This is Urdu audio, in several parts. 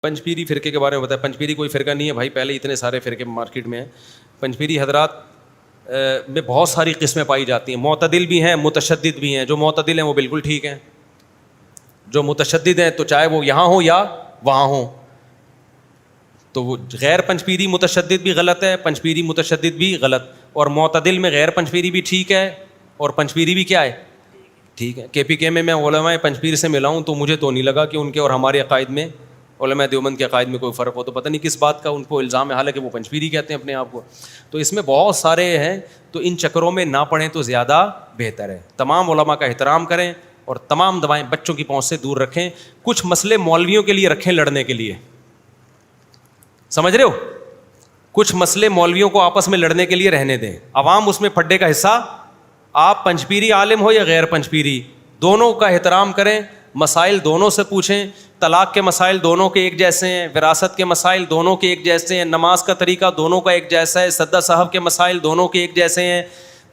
پنجپیری فرقے کے بارے میں بتایا. پنجپیری کوئی فرقہ نہیں ہے بھائی, پہلے اتنے سارے فرقے مارکیٹ میں ہیں. پنجپیری حضرات میں بہت ساری قسمیں پائی جاتی ہیں. معتدل بھی ہیں, متشدد بھی ہیں. جو معتدل ہیں وہ بالکل ٹھیک ہیں, جو متشدد ہیں تو چاہے وہ یہاں ہو یا وہاں ہو, تو وہ غیر پنجپیری متشدد بھی غلط ہے, پنجپیری متشدد بھی غلط, اور معتدل میں غیر پنجپیری بھی ٹھیک ہے اور پنجپیری بھی کیا ہے, ٹھیک ہے. کے پی کے میں علماء پنجپیر سے ملا ہوں تو مجھے تو نہیں لگا کہ ان کے اور ہمارے عقائد میں, علماء دیوبند کے عقائد میں کوئی فرق ہو. تو پتہ نہیں کس بات کا ان کو الزام ہے, حالانکہ وہ پنجپیری کہتے ہیں اپنے آپ کو. تو اس میں بہت سارے ہیں, تو ان چکروں میں نہ پڑھیں تو زیادہ بہتر ہے. تمام علماء کا احترام کریں اور تمام دوائیں بچوں کی پہنچ سے دور رکھیں. کچھ مسئلے مولویوں کے لیے رکھیں لڑنے کے لیے, سمجھ رہے ہو, کچھ مسئلے مولویوں کو آپس میں لڑنے کے لیے رہنے دیں. عوام اس میں پھڈے کا حصہ, آپ پنجپیری عالم ہو یا غیر پنجپیری, دونوں کا احترام کریں. مسائل دونوں سے پوچھیں. طلاق کے مسائل دونوں کے ایک جیسے ہیں, وراثت کے مسائل دونوں کے ایک جیسے ہیں, نماز کا طریقہ دونوں کا ایک جیسا ہے, سجدہ صاحب کے مسائل دونوں کے ایک جیسے ہیں,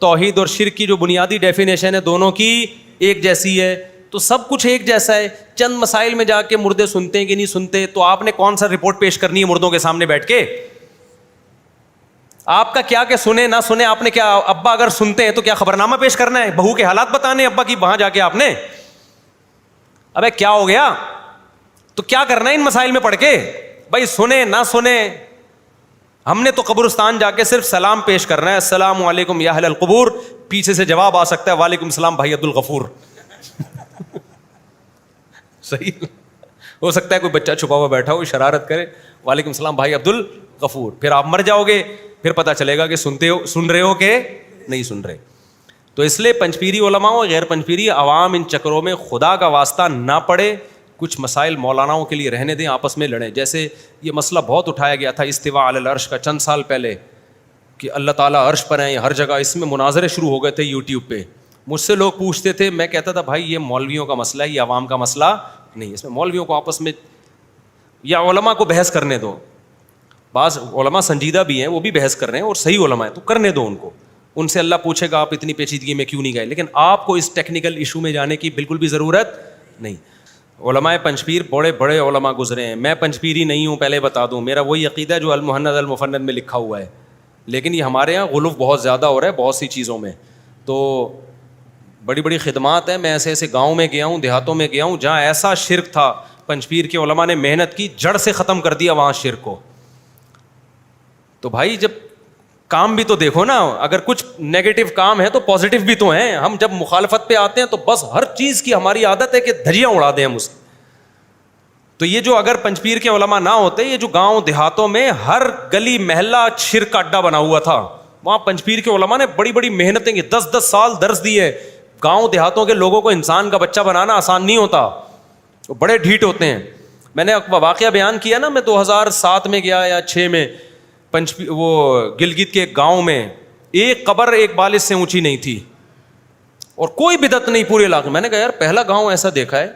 توحید اور شرک کی جو بنیادی ڈیفینیشن ہے دونوں کی ایک جیسی ہے, تو سب کچھ ایک جیسا ہے. چند مسائل میں جا کے مردے سنتے ہیں کہ نہیں سنتے, تو آپ نے کون سا رپورٹ پیش کرنی ہے مردوں کے سامنے بیٹھ کے؟ آپ کا کیا کہ سنے نہ سنے, آپ نے کیا, ابا اگر سنتے ہیں تو کیا خبرنامہ پیش کرنا ہے, بہو کے حالات بتانے ابا کی وہاں جا کے آپ نے؟ ابے کیا ہو گیا, تو کیا کرنا ہے ان مسائل میں پڑھ کے؟ بھائی سنے نہ سنے, ہم نے تو قبرستان جا کے صرف سلام پیش کرنا ہے, السلام علیکم یا اہل القبور, پیچھے سے جواب آ سکتا ہے وعلیکم السلام بھائی عبد الغفور. صحیح ہو سکتا ہے کوئی بچہ چھپا ہوا بیٹھا ہو شرارت کرے, وعلیکم السلام بھائی عبد الغفور, پھر آپ مر جاؤ گے, پھر پتہ چلے گا کہ سن رہے ہو کہ نہیں سن رہے. تو اس لیے پنجپیری علماء و غیر پنجپیری عوام ان چکروں میں خدا کا واسطہ نہ پڑے. کچھ مسائل مولاناؤں کے لیے رہنے دیں, آپس میں لڑیں. جیسے یہ مسئلہ بہت اٹھایا گیا تھا استواء علی العرش کا چند سال پہلے, کہ اللہ تعالیٰ عرش پر ہیں ہر جگہ. اس میں مناظرے شروع ہو گئے تھے یوٹیوب پہ. مجھ سے لوگ پوچھتے تھے, میں کہتا تھا بھائی یہ مولویوں کا مسئلہ ہے, یہ عوام کا مسئلہ نہیں. اس میں مولویوں کو آپس میں یا علماء کو بحث کرنے دو. بعض علماء سنجیدہ بھی ہیں, وہ بھی بحث کر رہے ہیں اور صحیح علماء ہیں, تو کرنے دو ان کو. ان سے اللہ پوچھے گا آپ اتنی پیچیدگی میں کیوں نہیں گئے, لیکن آپ کو اس ٹیکنیکل ایشو میں جانے کی بالکل بھی ضرورت نہیں. علماء پنجپیر بڑے بڑے علماء گزرے ہیں. میں پنجپیری نہیں ہوں, پہلے بتا دوں, میرا وہی عقیدہ ہے جو المحند المفند میں لکھا ہوا ہے, لیکن یہ ہمارے یہاں غلو بہت زیادہ ہو رہا ہے بہت سی چیزوں میں. تو بڑی بڑی خدمات ہیں, میں ایسے ایسے گاؤں میں گیا ہوں, دیہاتوں میں گیا ہوں, جہاں ایسا شرک تھا پنجپیر کے علماء نے محنت کی, جڑ سے ختم کر دیا وہاں شرک کو. تو بھائی جب کام بھی تو دیکھو نا, اگر کچھ نیگیٹو کام ہے تو پازیٹیو بھی تو ہیں. ہم جب مخالفت پہ آتے ہیں تو بس ہر چیز کی ہماری عادت ہے کہ دھجیاں اڑا دیں ہم اس. تو یہ جو اگر پنجپیر کے علماء نہ ہوتے, یہ جو گاؤں دیہاتوں میں ہر گلی محلہ شرک کا اڈا بنا ہوا تھا, وہاں پنجپیر کے علماء نے بڑی بڑی محنتیں کی, 10-10 سال درس دیے. گاؤں دیہاتوں کے لوگوں کو انسان کا بچہ بنانا آسان نہیں ہوتا, وہ بڑے ڈھیٹ ہوتے ہیں. میں نے واقعہ بیان کیا نا, میں 2007 میں گیا یا 6 میں وہ گلگت کے گاؤں میں, ایک قبر ایک بالش سے اونچی نہیں تھی اور کوئی بدعت نہیں پورے علاقے. میں نے کہا یار پہلا گاؤں ایسا دیکھا ہے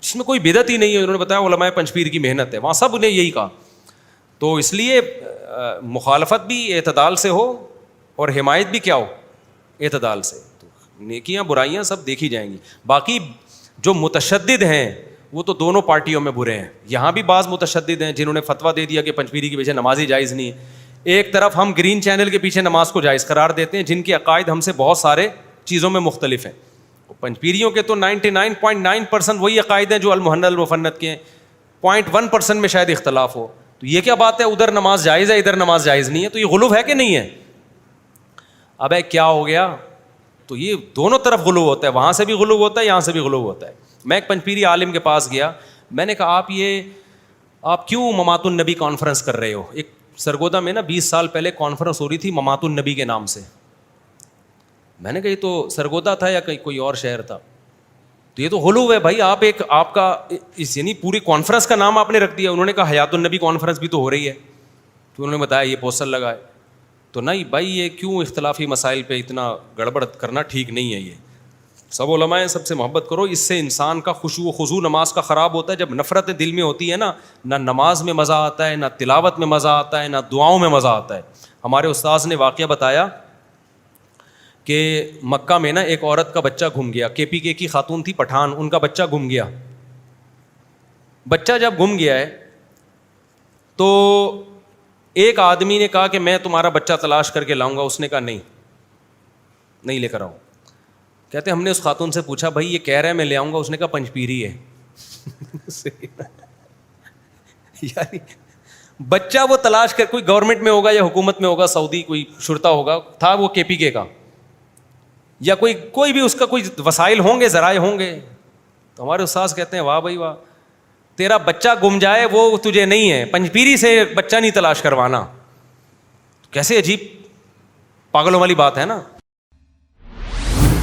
جس میں کوئی بدعت ہی نہیں ہے. انہوں نے بتایا علماء پنجپیر کی محنت ہے, وہاں سب نے یہی کہا. تو اس لیے مخالفت بھی اعتدال سے ہو اور حمایت بھی کیا ہو, اعتدال سے. تو نیکیاں برائیاں سب دیکھی جائیں گی. باقی جو متشدد ہیں وہ تو دونوں پارٹیوں میں برے ہیں. یہاں بھی بعض متشدد ہیں جنہوں نے فتویٰ دے دیا کہ پنجپیری کے پیچھے نماز ہی جائز نہیں ہے. ایک طرف ہم گرین چینل کے پیچھے نماز کو جائز قرار دیتے ہیں, جن کے عقائد ہم سے بہت سارے چیزوں میں مختلف ہیں. پنجپیریوں کے تو 99.9% وہی عقائد ہیں جو المحند المفند کے ہیں, 0.1% میں شاید اختلاف ہو. تو یہ کیا بات ہے, ادھر نماز جائز ہے ادھر نماز جائز نہیں ہے, تو یہ غلو ہے کہ نہیں ہے؟ اب کیا ہو گیا؟ تو یہ دونوں طرف غلو ہوتا ہے, وہاں سے بھی غلو ہوتا ہے یہاں سے بھی غلو ہوتا ہے. میں ایک پنجپیری عالم کے پاس گیا, میں نے کہا آپ کیوں ممات النبی کانفرنس کر رہے ہو؟ ایک سرگودا میں نا 20 سال پہلے کانفرنس ہو رہی تھی ممات النبی کے نام سے. میں نے کہا یہ تو سرگودا تھا یا کوئی اور شہر تھا؟ تو یہ تو غلو ہے بھائی. آپ کا یعنی پوری کانفرنس کا نام آپ نے رکھ دیا. انہوں نے کہا حیات النبی کانفرنس بھی تو ہو رہی ہے. تو انہوں نے بتایا یہ پوسٹر لگا ہے. تو نہیں بھائی, یہ کیوں اختلافی مسائل پہ اتنا گڑبڑ کرنا ٹھیک نہیں ہے. یہ سب علماء ہیں, سب سے محبت کرو. اس سے انسان کا خشوع و خضوع نماز کا خراب ہوتا ہے. جب نفرت دل میں ہوتی ہے نا, نہ نماز میں مزہ آتا ہے, نہ تلاوت میں مزہ آتا ہے, نہ دعاؤں میں مزہ آتا ہے. ہمارے استاذ نے واقعہ بتایا کہ مکہ میں نا ایک عورت کا بچہ گم گیا. کے پی کے کی خاتون تھی, پٹھان, ان کا بچہ گم گیا. بچہ جب گم گیا ہے تو ایک آدمی نے کہا کہ میں تمہارا بچہ تلاش کر کے لاؤں گا. اس نے کہا نہیں لے کر آؤ. کہتے ہم نے اس خاتون سے پوچھا بھائی یہ کہہ رہا ہے میں لے آؤں گا, اس نے کہا پنجپیری ہے. یعنی بچہ وہ تلاش کر, کوئی گورنمنٹ میں ہوگا یا حکومت میں ہوگا, سعودی کوئی شرطا ہوگا, تھا وہ KPK کا, یا کوئی بھی اس کا کوئی وسائل ہوں گے, ذرائع ہوں گے. تو ہمارے استاذ کہتے ہیں واہ بھائی واہ, تیرا بچہ گم جائے وہ تجھے نہیں ہے, پنجپیری سے بچہ نہیں تلاش کروانا. کیسے عجیب پاگلوں والی بات ہے نا.